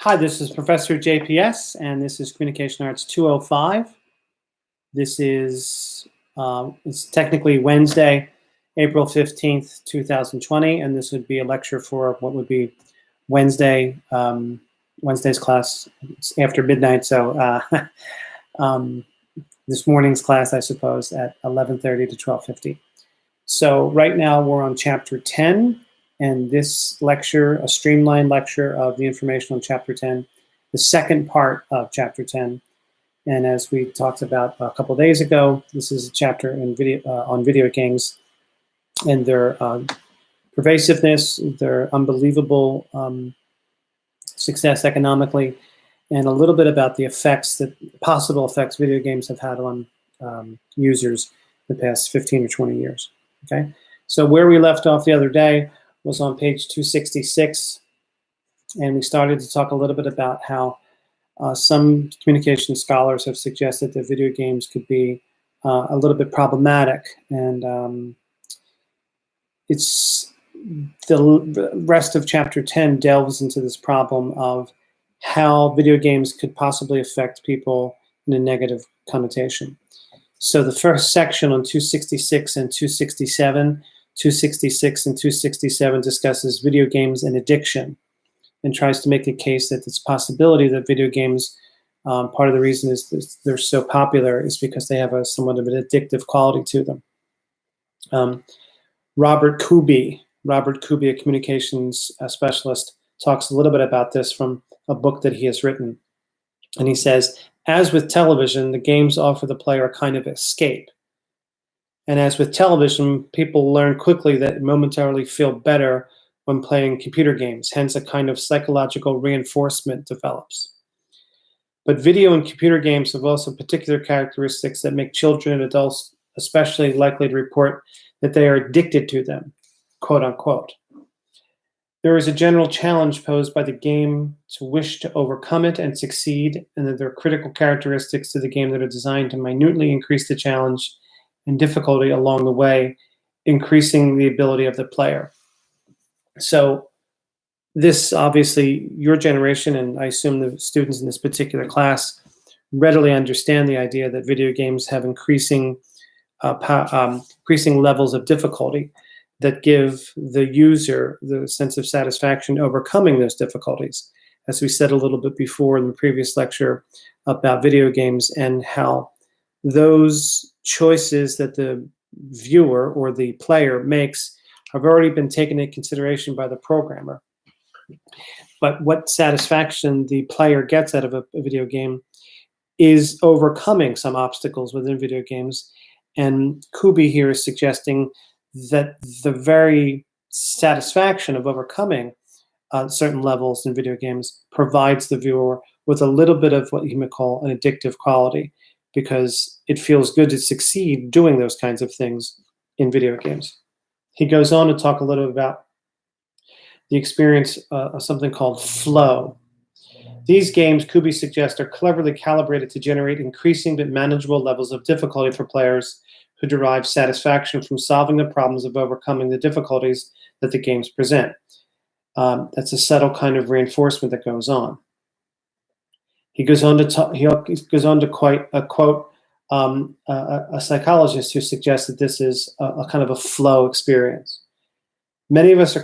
Hi, this is Professor JPS, and this is Communication Arts 205. This is it's technically Wednesday, April 15th, 2020, and this would be a lecture for what would be Wednesday's class. It's after midnight, so this morning's class, I suppose, at 11:30 to 12:50. So right now we're on Chapter 10, and this lecture, a streamlined lecture of the information on Chapter 10, the second part of Chapter 10. And as we talked about a couple days ago, this is a chapter in on video games and their pervasiveness, their unbelievable success economically, and a little bit about the possible effects video games have had on users the past 15 or 20 years. Okay, so where we left off the other day was on page 266, and we started to talk a little bit about how some communication scholars have suggested that video games could be a little bit problematic, and it's the rest of Chapter 10 delves into this problem of how video games could possibly affect people in a negative connotation. So the first section on 266 and 267, 266 and 267 discusses video games and addiction, and tries to make a case that it's possibility that video games, part of the reason is they're so popular is because they have somewhat of an addictive quality to them. Robert Kuby, a communications specialist, talks a little bit about this from a book that he has written. And he says, as with television, the games offer the player a kind of escape. And as with television, people learn quickly that momentarily feel better when playing computer games, hence a kind of psychological reinforcement develops. But video and computer games have also particular characteristics that make children and adults especially likely to report that they are addicted to them, quote unquote. There is a general challenge posed by the game to wish to overcome it and succeed, and that there are critical characteristics to the game that are designed to minutely increase the challenge and difficulty along the way, increasing the ability of the player. So this, obviously, your generation, and I assume the students in this particular class, readily understand the idea that video games have increasing levels of difficulty that give the user the sense of satisfaction overcoming those difficulties. As we said a little bit before in the previous lecture about video games and how those choices that the viewer or the player makes have already been taken into consideration by the programmer. But what satisfaction the player gets out of a video game is overcoming some obstacles within video games. And Kuby here is suggesting that the very satisfaction of overcoming certain levels in video games provides the viewer with a little bit of what you might call an addictive quality, because it feels good to succeed doing those kinds of things in video games. He goes on to talk a little about the experience of something called flow. These games, Kuby suggests, are cleverly calibrated to generate increasing but manageable levels of difficulty for players who derive satisfaction from solving the problems of overcoming the difficulties that the games present. That's a subtle kind of reinforcement that goes on. He goes on to quote a psychologist who suggests that this is a kind of a flow experience. Many of us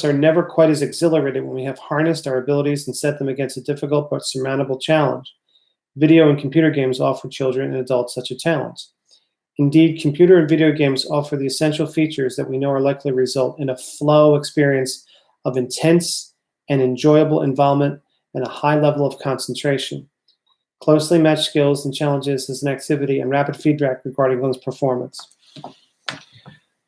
are never quite as exhilarated when we have harnessed our abilities and set them against a difficult but surmountable challenge. Video and computer games offer children and adults such a challenge. Indeed, computer and video games offer the essential features that we know are likely to result in a flow experience of intense and enjoyable involvement and a high level of concentration, closely matched skills and challenges as an activity, and rapid feedback regarding one's performance.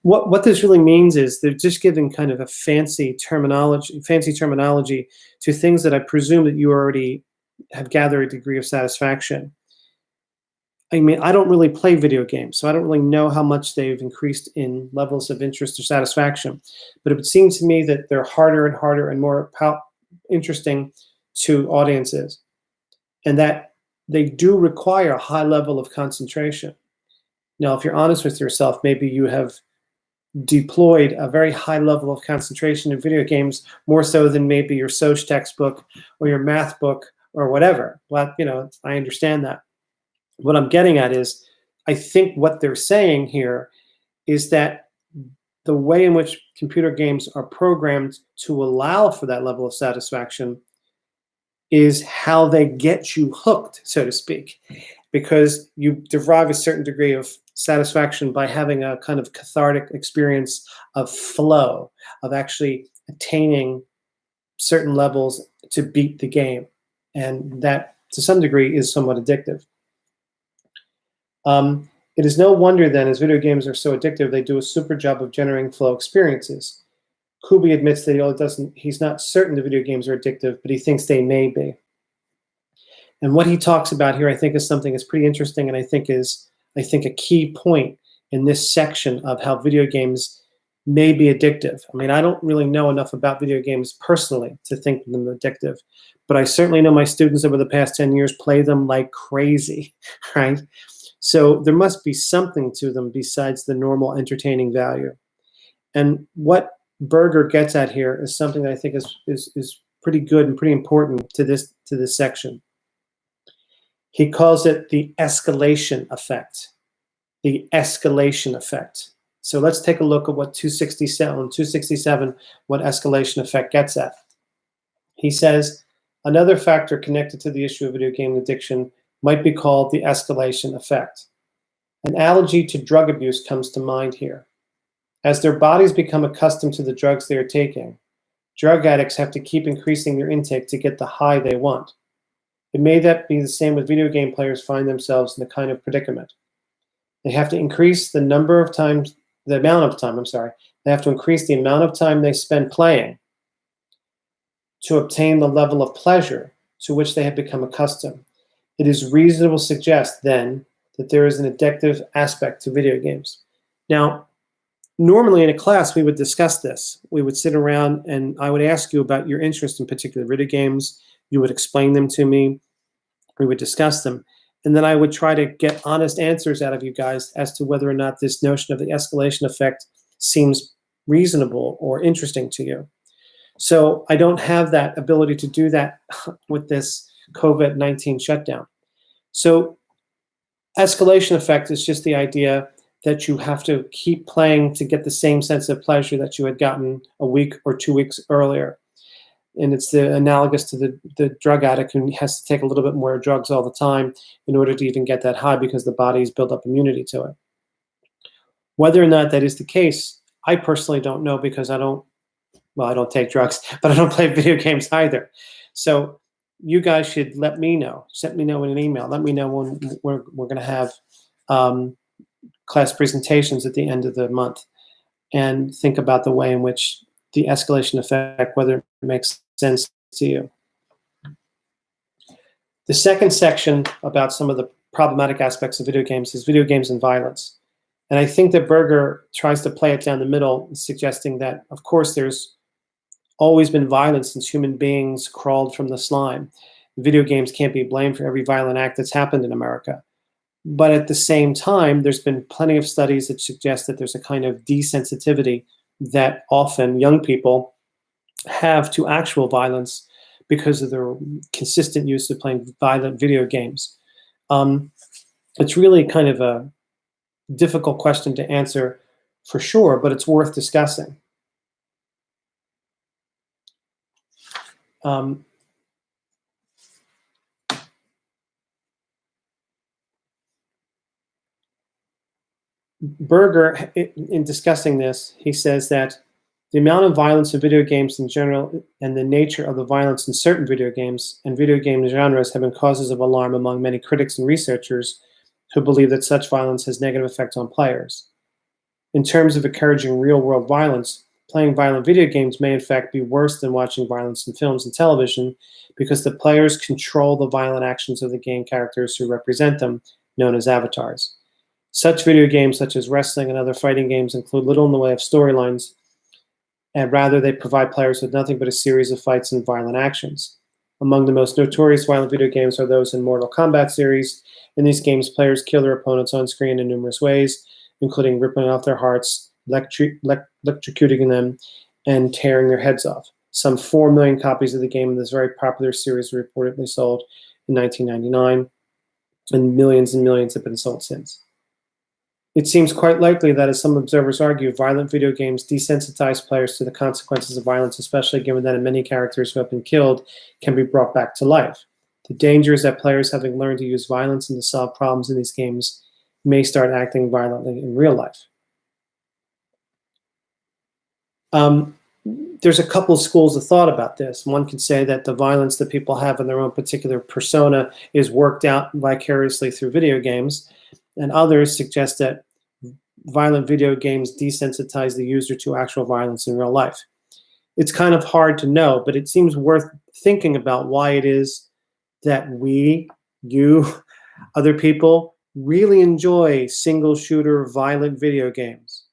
What this really means is they're just giving kind of a fancy terminology to things that I presume that you already have gathered a degree of satisfaction. I mean, I don't really play video games, so I don't really know how much they've increased in levels of interest or satisfaction. But it would seem to me that they're harder and harder and more interesting to audiences, and that they do require a high level of concentration. Now, if you're honest with yourself, maybe you have deployed a very high level of concentration in video games, more so than maybe your Soc textbook or your math book or whatever. Well, I understand that. What I'm getting at is, I think what they're saying here is that the way in which computer games are programmed to allow for that level of satisfaction is how they get you hooked, so to speak, because you derive a certain degree of satisfaction by having a kind of cathartic experience of flow, of actually attaining certain levels to beat the game. And that, to some degree, is somewhat addictive. It is no wonder then, as video games are so addictive, they do a super job of generating flow experiences. Kubi admits that he's not certain the video games are addictive, but he thinks they may be. And what he talks about here, I think, is something that's pretty interesting, and I think a key point in this section of how video games may be addictive. I mean, I don't really know enough about video games personally to think them addictive, but I certainly know my students over the past 10 years play them like crazy, right? So there must be something to them besides the normal entertaining value. And what Berger gets at here is something that I think is pretty good and pretty important to this section. He calls it the escalation effect. The escalation effect. So let's take a look at what 267, what escalation effect gets at. He says, another factor connected to the issue of video game addiction might be called the escalation effect. An analogy to drug abuse comes to mind here. As their bodies become accustomed to the drugs they are taking, drug addicts have to keep increasing their intake to get the high they want. It may that be the same with video game players find themselves in a kind of predicament. They have to increase the amount of time they spend playing to obtain the level of pleasure to which they have become accustomed. It is reasonable to suggest, then, that there is an addictive aspect to video games. Now, normally in a class, we would discuss this. We would sit around and I would ask you about your interest in particular video games. You would explain them to me. We would discuss them. And then I would try to get honest answers out of you guys as to whether or not this notion of the escalation effect seems reasonable or interesting to you. So I don't have that ability to do that with this COVID-19 shutdown. So escalation effect is just the idea that you have to keep playing to get the same sense of pleasure that you had gotten a week or 2 weeks earlier. And it's analogous to the drug addict who has to take a little bit more drugs all the time in order to even get that high because the body's built up immunity to it. Whether or not that is the case, I personally don't know because I don't take drugs, but I don't play video games either. So you guys should let me know. Send me know in an email. Let me know when we're going to have class presentations at the end of the month, and think about the way in which the escalation effect, whether it makes sense to you. The second section about some of the problematic aspects of video games is video games and violence. And I think that Berger tries to play it down the middle, suggesting that, of course, there's always been violence since human beings crawled from the slime. Video games can't be blamed for every violent act that's happened in America. But at the same time, there's been plenty of studies that suggest that there's a kind of desensitivity that often young people have to actual violence because of their consistent use of playing violent video games. It's really kind of a difficult question to answer for sure, but it's worth discussing. Berger, in discussing this, he says that the amount of violence in video games in general and the nature of the violence in certain video games and video game genres have been causes of alarm among many critics and researchers who believe that such violence has negative effects on players. In terms of encouraging real-world violence, playing violent video games may in fact be worse than watching violence in films and television because the players control the violent actions of the game characters who represent them, known as avatars. Such video games, such as wrestling and other fighting games, include little in the way of storylines, and rather they provide players with nothing but a series of fights and violent actions. Among the most notorious violent video games are those in Mortal Kombat series. In these games, players kill their opponents on screen in numerous ways, including ripping off their hearts, electrocuting them and tearing their heads off. Some 4 million copies of the game in this very popular series were reportedly sold in 1999, and millions have been sold since. It seems quite likely that, as some observers argue, violent video games desensitize players to the consequences of violence, especially given that many characters who have been killed can be brought back to life. The danger is that players, having learned to use violence and to solve problems in these games, may start acting violently in real life. There's a couple of schools of thought about this. One could say that the violence that people have in their own particular persona is worked out vicariously through video games, and others suggest that violent video games desensitize the user to actual violence in real life. It's kind of hard to know, but it seems worth thinking about why it is that we, you, other people, really enjoy single-shooter violent video games.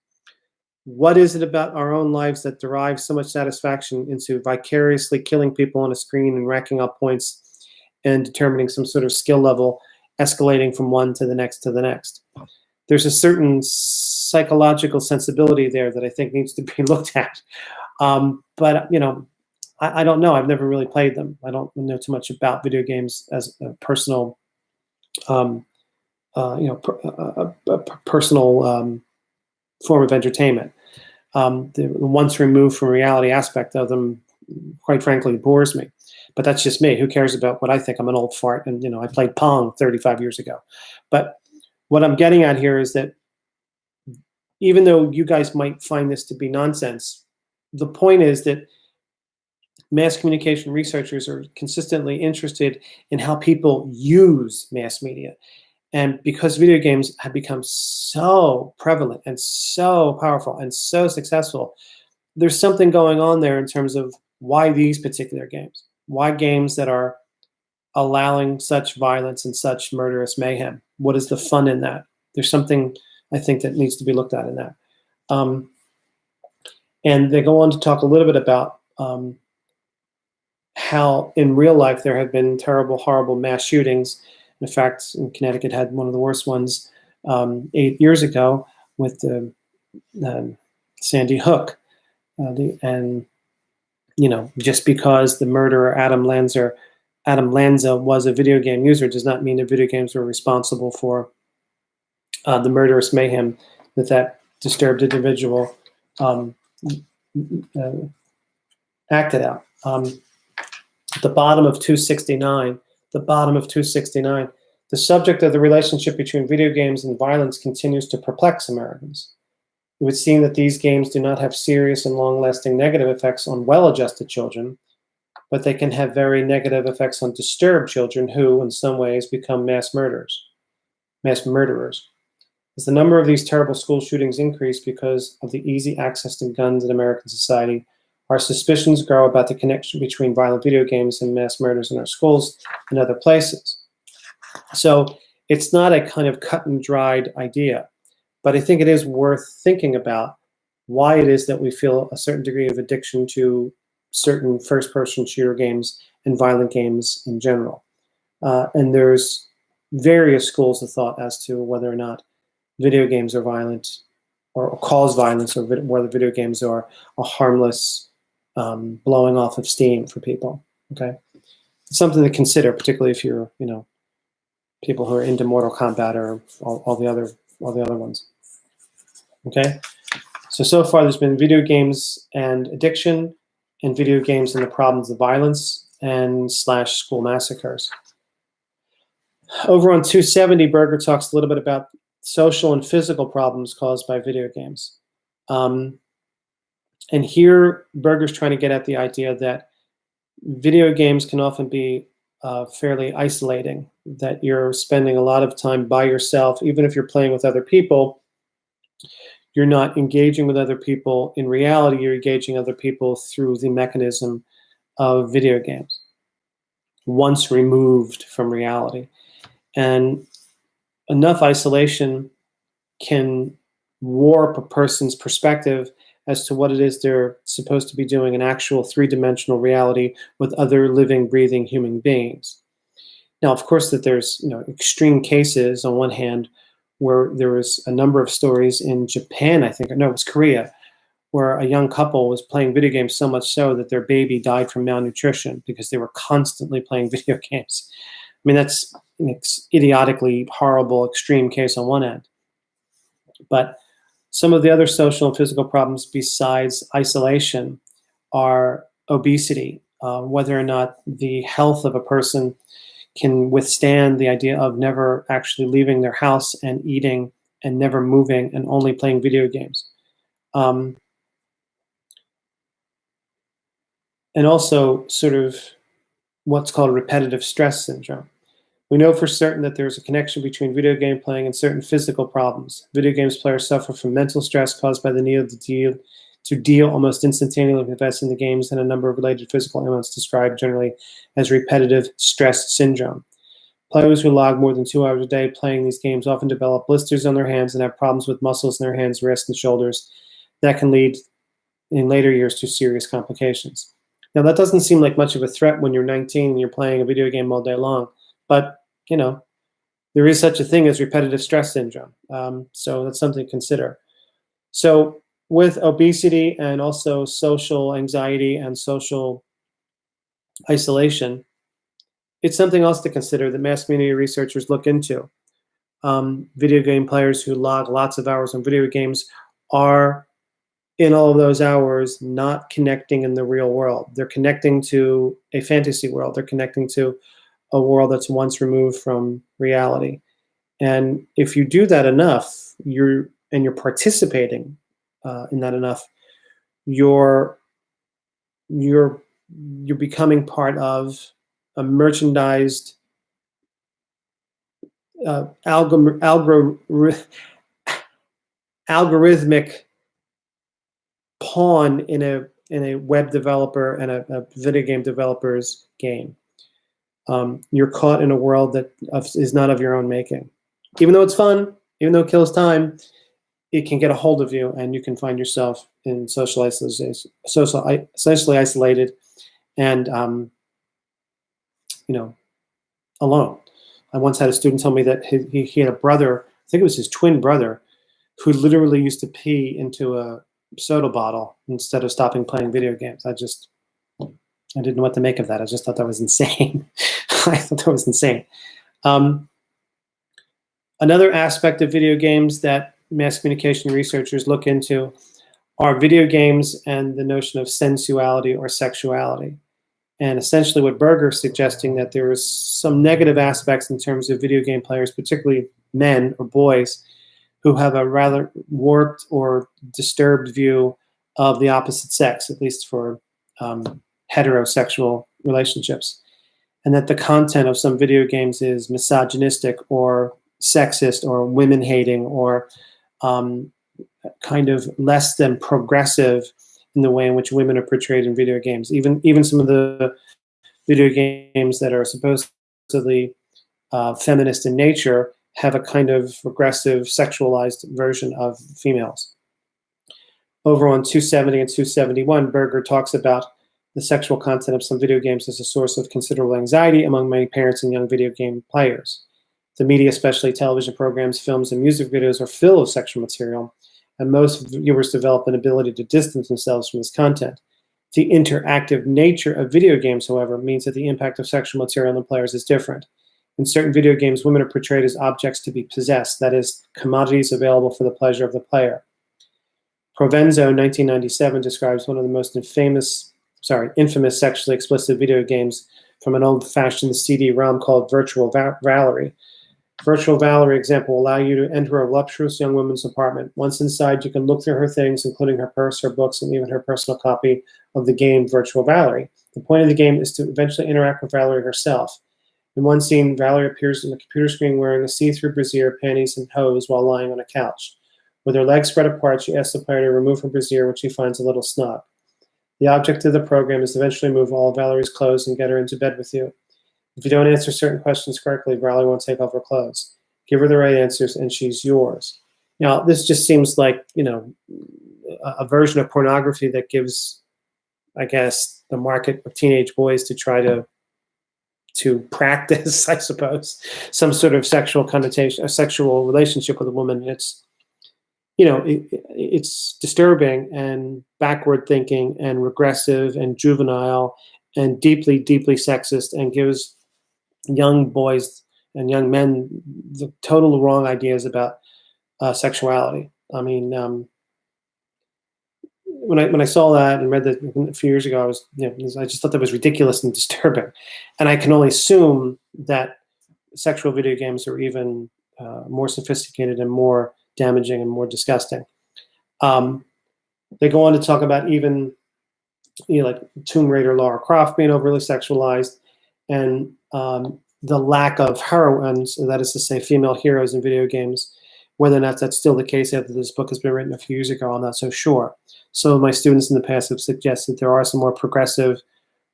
What is it about our own lives that derives so much satisfaction into vicariously killing people on a screen and racking up points and determining some sort of skill level, escalating from one to the next to the next? There's a certain psychological sensibility there that I think needs to be looked at. But, you know, I don't know. I've never really played them. I don't know too much about video games as a personal, personal form of entertainment. The once removed from reality aspect of them, quite frankly, bores me. But that's just me. Who cares about what I think? I'm an old fart, and I played Pong 35 years ago. But what I'm getting at here is that even though you guys might find this to be nonsense, the point is that mass communication researchers are consistently interested in how people use mass media. And because video games have become so prevalent and so powerful and so successful, there's something going on there in terms of why these particular games, why games that are allowing such violence and such murderous mayhem. What is the fun in that? There's something, I think, that needs to be looked at in that. And they go on to talk a little bit about how in real life there have been terrible, horrible mass shootings. In fact, in Connecticut had one of the worst ones 8 years ago with the Sandy Hook. Just because the murderer Adam Lanza was a video game user does not mean that video games were responsible for the murderous mayhem that disturbed individual acted out. At the bottom of 269, the subject of the relationship between video games and violence continues to perplex Americans. It would seem that these games do not have serious and long-lasting negative effects on well-adjusted children, but they can have very negative effects on disturbed children who, in some ways, become mass murderers. As the number of these terrible school shootings increase because of the easy access to guns in American society, our suspicions grow about the connection between violent video games and mass murders in our schools and other places. So it's not a kind of cut and dried idea, but I think it is worth thinking about why it is that we feel a certain degree of addiction to certain first-person shooter games and violent games in general. And there's various schools of thought as to whether or not video games are violent or cause violence, or whether video games are a harmless blowing off of steam for people. Okay, it's something to consider, particularly if you're, people who are into Mortal Kombat or all the other ones. Okay, so far there's been video games and addiction, and video games and the problems of violence and / school massacres. Over on 270, Berger talks a little bit about social and physical problems caused by video games. And here, Berger's trying to get at the idea that video games can often be fairly isolating, that you're spending a lot of time by yourself. Even if you're playing with other people, you're not engaging with other people. In reality, you're engaging other people through the mechanism of video games, once removed from reality. And enough isolation can warp a person's perspective as to what it is they're supposed to be doing in actual three-dimensional reality with other living, breathing human beings. Now, of course, that there's extreme cases on one hand where there was a number of stories in Japan, I think, no, it was Korea, where a young couple was playing video games so much so that their baby died from malnutrition because they were constantly playing video games. I mean, that's an idiotically horrible, extreme case on one end. But some of the other social and physical problems besides isolation are obesity, whether or not the health of a person can withstand the idea of never actually leaving their house and eating and never moving and only playing video games. And also sort of what's called repetitive stress syndrome. We know for certain that there's a connection between video game playing and certain physical problems. Video games players suffer from mental stress caused by the need to deal almost instantaneously with events in the games and a number of related physical ailments described generally as repetitive stress syndrome. Players who log more than 2 hours a day playing these games often develop blisters on their hands and have problems with muscles in their hands, wrists, and shoulders that can lead in later years to serious complications. Now, that doesn't seem like much of a threat when you're 19 and you're playing a video game all day long, but, you know, there is such a thing as repetitive stress syndrome. So that's something to consider. So with obesity and also social anxiety and social isolation, it's something else to consider that mass media researchers look into. Video game players who log lots of hours on video games are, in all of those hours, not connecting in the real world. They're connecting to a fantasy world. They're connecting to a world that's once removed from reality. And if you do that enough, you're participating in that enough, you're becoming part of a merchandised algorithmic pawn in a web developer and a video game developer's game. You're caught in a world that is not of your own making. Even though it's fun, even though it kills time, it can get a hold of you, and you can find yourself in socially isolated, and alone. I once had a student tell me that he had a brother, I think it was his twin brother, who literally used to pee into a soda bottle instead of stopping playing video games. I didn't know what to make of that. I just thought that was insane. I thought that was insane. Another aspect of video games that mass communication researchers look into are video games and the notion of sensuality or sexuality. And essentially what Berger's suggesting, that there is some negative aspects in terms of video game players, particularly men or boys, who have a rather warped or disturbed view of the opposite sex, at least for heterosexual relationships. And that the content of some video games is misogynistic or sexist or women-hating or kind of less than progressive in the way in which women are portrayed in video games. Even some of the video games that are supposedly feminist in nature have a kind of regressive, sexualized version of females. Over on 270 and 271, Berger talks about the sexual content of some video games as a source of considerable anxiety among many parents and young video game players. The media, especially television programs, films, and music videos, are full of sexual material, and most viewers develop an ability to distance themselves from this content. The interactive nature of video games, however, means that the impact of sexual material on players is different. In certain video games, women are portrayed as objects to be possessed, that is, commodities available for the pleasure of the player. Provenzo, 1997, describes one of the most infamous sexually explicit video games from an old-fashioned CD-ROM called Virtual Valerie. Virtual Valerie example will allow you to enter a voluptuous young woman's apartment. Once inside, you can look through her things, including her purse, her books, and even her personal copy of the game Virtual Valerie. The point of the game is to eventually interact with Valerie herself. In one scene, Valerie appears on the computer screen wearing a see-through brassiere, panties, and hose while lying on a couch. With her legs spread apart, she asks the player to remove her brassiere, which she finds a little snug. The object of the program is to eventually remove all of Valerie's clothes and get her into bed with you. If you don't answer certain questions correctly, Valerie won't take off her clothes. Give her the right answers, and she's yours. Now, this just seems like, a version of pornography that gives, I guess, the market of teenage boys to try to to practice, I suppose, some sort of sexual connotation, a sexual relationship with a woman. It's, it's disturbing and backward thinking and regressive and juvenile and deeply, deeply sexist, and gives young boys and young men the total wrong ideas about sexuality. I mean, when I saw that and read that a few years ago, I just thought that was ridiculous and disturbing. And I can only assume that sexual video games are even more sophisticated and more damaging and more disgusting. They go on to talk about even, like Tomb Raider Lara Croft being overly sexualized, and the lack of heroines, that is to say, female heroes in video games. Whether or not that's still the case after this book has been written a few years ago, I'm not so sure. Some of my students in the past have suggested there are some more progressive,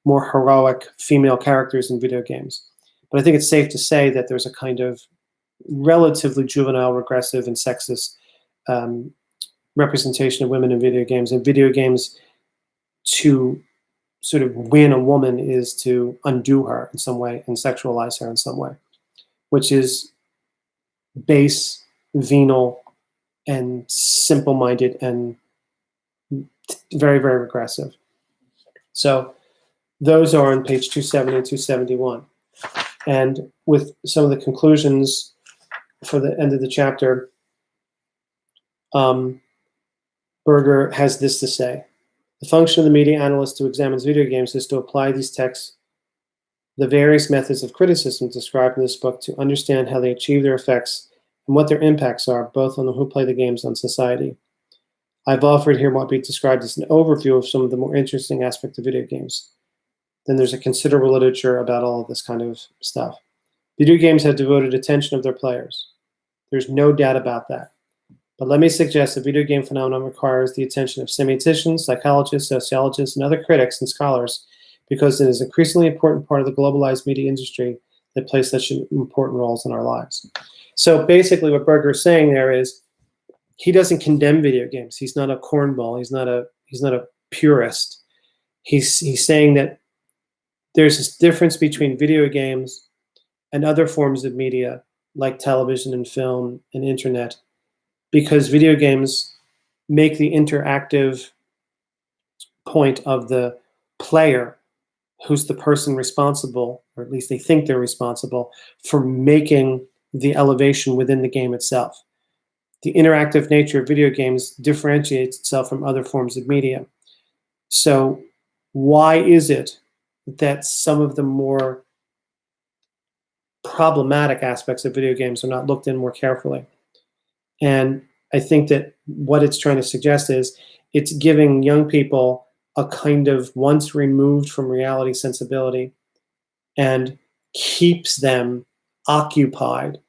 more heroic female characters in video games. But I think it's safe to say that there's a kind of relatively juvenile, regressive, and sexist representation of women in video games. And video games, to sort of win a woman, is to undo her in some way and sexualize her in some way, which is base, venal, and simple-minded, and very, very regressive. So those are on page 270 and 271. And with some of the conclusions for the end of the chapter, Berger has this to say: the function of the media analyst who examines video games is to apply these texts, the various methods of criticism described in this book, to understand how they achieve their effects and what their impacts are, both on who play the games and on society. I've offered here what be described as an overview of some of the more interesting aspects of video games. Then there's a considerable literature about all of this kind of stuff. Video games have devoted attention of their players. There's no doubt about that. But let me suggest that video game phenomenon requires the attention of semioticians, psychologists, sociologists, and other critics and scholars, because it is an increasingly important part of the globalized media industry that plays such important roles in our lives. So basically what Berger is saying there is, he doesn't condemn video games. He's not a cornball. He's not a purist. He's saying that there's this difference between video games and other forms of media like television and film and internet, because video games make the interactive point of the player, who's the person responsible, or at least they think they're responsible, for making the elevation within the game itself. The interactive nature of video games differentiates itself from other forms of media. So why is it that some of the more problematic aspects of video games are not looked in more carefully? And I think that what it's trying to suggest is it's giving young people a kind of once removed from reality sensibility, and keeps them occupied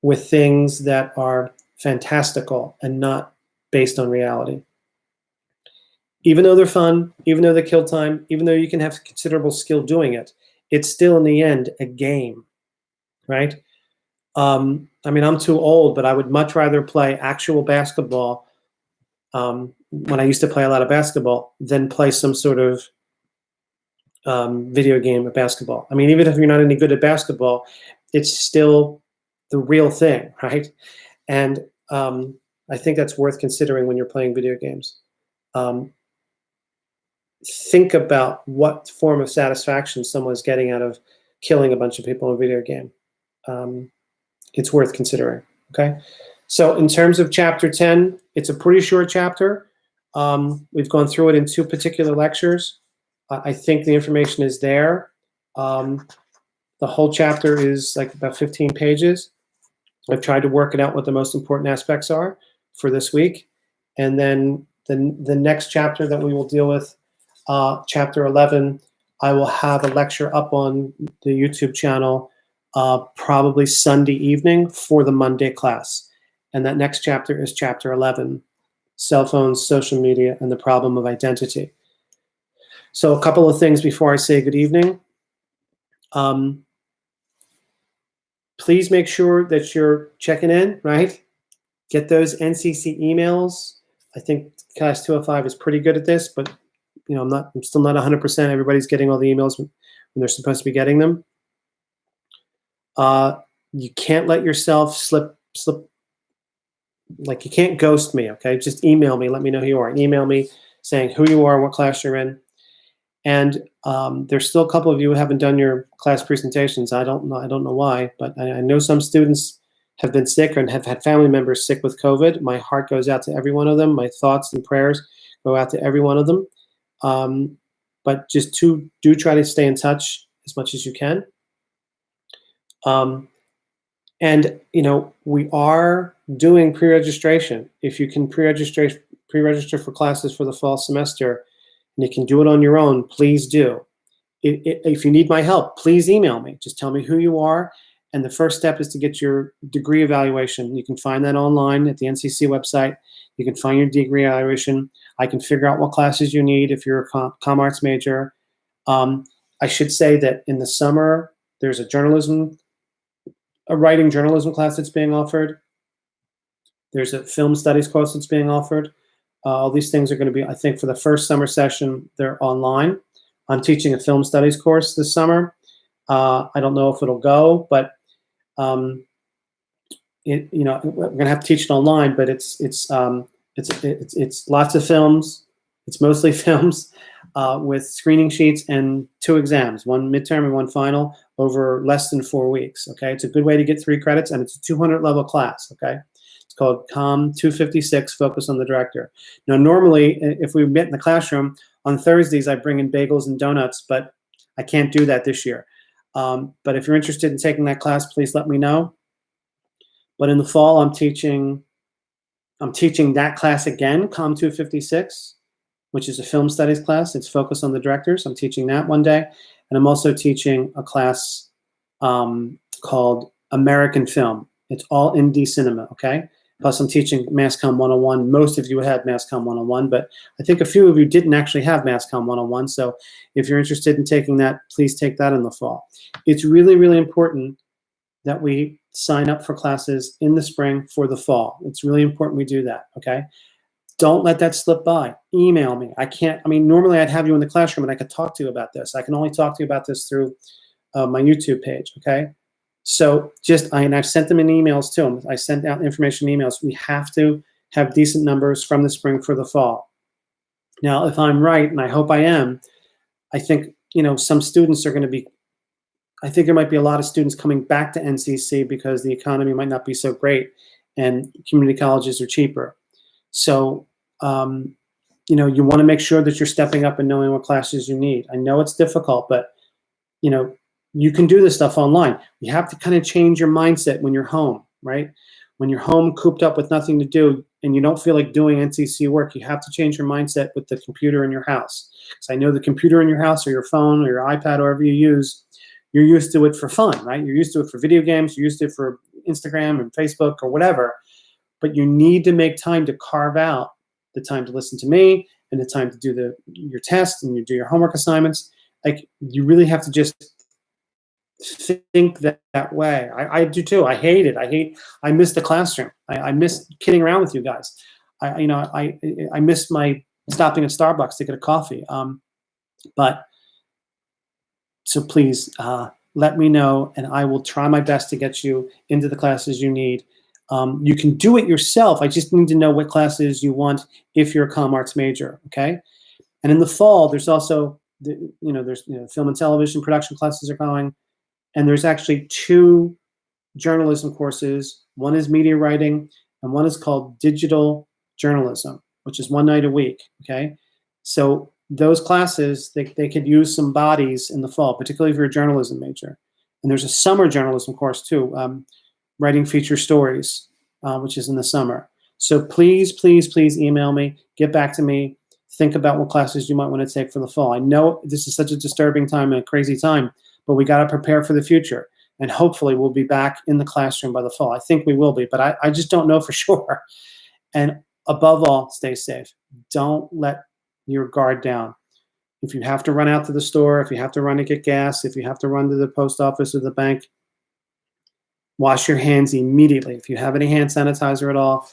with things that are fantastical and not based on reality. Even though they're fun, even though they kill time, even though you can have considerable skill doing it, it's still in the end a game, right? I mean, I'm too old, but I would much rather play actual basketball when I used to play a lot of basketball than play some sort of video game of basketball. I mean, even if you're not any good at basketball, it's still the real thing, right? And I think that's worth considering when you're playing video games. Think about what form of satisfaction someone's getting out of killing a bunch of people in a video game. It's worth considering, okay? So in terms of chapter 10, it's a pretty short chapter. We've gone through it in 2 particular lectures. I think the information is there. The whole chapter is like about 15 pages. I've tried to work it out what the most important aspects are for this week. And then the next chapter that we will deal with, chapter 11, I will have a lecture up on the YouTube channel probably Sunday evening for the Monday class. And that next chapter is chapter 11, cell phones, social media, and the problem of identity. So a couple of things before I say good evening. Please make sure that you're checking in, right? Get those NCC emails. I think Class 205 is pretty good at this, but I'm still not 100%. Everybody's getting all the emails when they're supposed to be getting them. You can't let yourself slip. Like, you can't ghost me, okay? Just email me. Let me know who you are. Email me saying who you are, what class you're in. And there's still a couple of you who haven't done your class presentations. I don't know why, but I know some students have been sick and have had family members sick with COVID. My heart goes out to every one of them. My thoughts and prayers go out to every one of them. But just do try to stay in touch as much as you can. And we are doing pre-registration. If you can pre-register for classes for the fall semester, and you can do it on your own, please do. If you need my help, please email me. Just tell me who you are. And the first step is to get your degree evaluation. You can find that online at the NCC website. You can find your degree evaluation. I can figure out what classes you need if you're a comm arts major. I should say that in the summer, there's a writing journalism class that's being offered. There's a film studies course that's being offered. All these things are going to be, I think, for the first summer session, they're online. I'm teaching a film studies course this summer. I don't know if it'll go, but we're going to have to teach it online. But it's lots of films. It's mostly films with screening sheets and 2 exams, one midterm and one final, over less than 4 weeks. Okay, it's a good way to get 3 credits, and it's a 200 level class. Okay. It's called COM 256, Focus on the Director. Now, normally, if we met in the classroom, on Thursdays, I bring in bagels and donuts, but I can't do that this year. But if you're interested in taking that class, please let me know. But in the fall, I'm teaching that class again, COM 256, which is a film studies class. It's Focus on the Directors. I'm teaching that one day. And I'm also teaching a class called American Film. It's all indie cinema, okay? Plus, I'm teaching MassComm 101. Most of you had MassComm 101, but I think a few of you didn't actually have MassComm 101. So if you're interested in taking that, please take that in the fall. It's really, really important that we sign up for classes in the spring for the fall. It's really important we do that, okay? Don't let that slip by. Email me. Normally I'd have you in the classroom and I could talk to you about this. I can only talk to you about this through my YouTube page, okay? So I've sent them in emails to them. I sent out information emails. We have to have decent numbers from the spring for the fall. Now, if I'm right, and I hope I am, I think, some students are going to be, I think there might be a lot of students coming back to NCC because the economy might not be so great and community colleges are cheaper. So, you want to make sure that you're stepping up and knowing what classes you need. I know it's difficult, but, you can do this stuff online. You have to kind of change your mindset when you're home, right? When you're home cooped up with nothing to do and you don't feel like doing NCC work, you have to change your mindset with the computer in your house. Because I know the computer in your house or your phone or your iPad, or whatever you use, you're used to it for fun, right? You're used to it for video games. You're used to it for Instagram and Facebook or whatever. But you need to make time to carve out the time to listen to me and the time to do your tests and you do your homework assignments. Like, you really have to just think that way. I do too. I hate it. I miss the classroom. I miss kidding around with you guys. I miss my stopping at Starbucks to get a coffee. But so please let me know, and I will try my best to get you into the classes you need. You can do it yourself. I just need to know what classes you want if you're a comm arts major. Okay. And in the fall, there's also there's film and television production classes are going. And there's actually 2 journalism courses. One is media writing, and one is called digital journalism, which is 1 night a week, okay? So those classes, they could use some bodies in the fall, particularly if you're a journalism major. And there's a summer journalism course too, writing feature stories, which is in the summer. So please, please, please email me, get back to me, think about what classes you might want to take for the fall. I know this is such a disturbing time and a crazy time, but we got to prepare for the future. And hopefully we'll be back in the classroom by the fall. I think we will be, but I just don't know for sure. And above all, stay safe. Don't let your guard down. If you have to run out to the store, if you have to run to get gas, if you have to run to the post office or the bank, wash your hands immediately. If you have any hand sanitizer at all,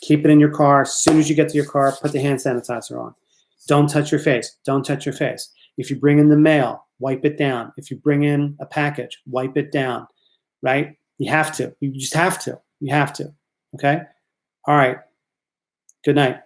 keep it in your car. As soon as you get to your car, put the hand sanitizer on. Don't touch your face. Don't touch your face. If you bring in the mail, wipe it down. If you bring in a package, wipe it down. right? You have to. You just have to. You have to. Okay? All right. Good night.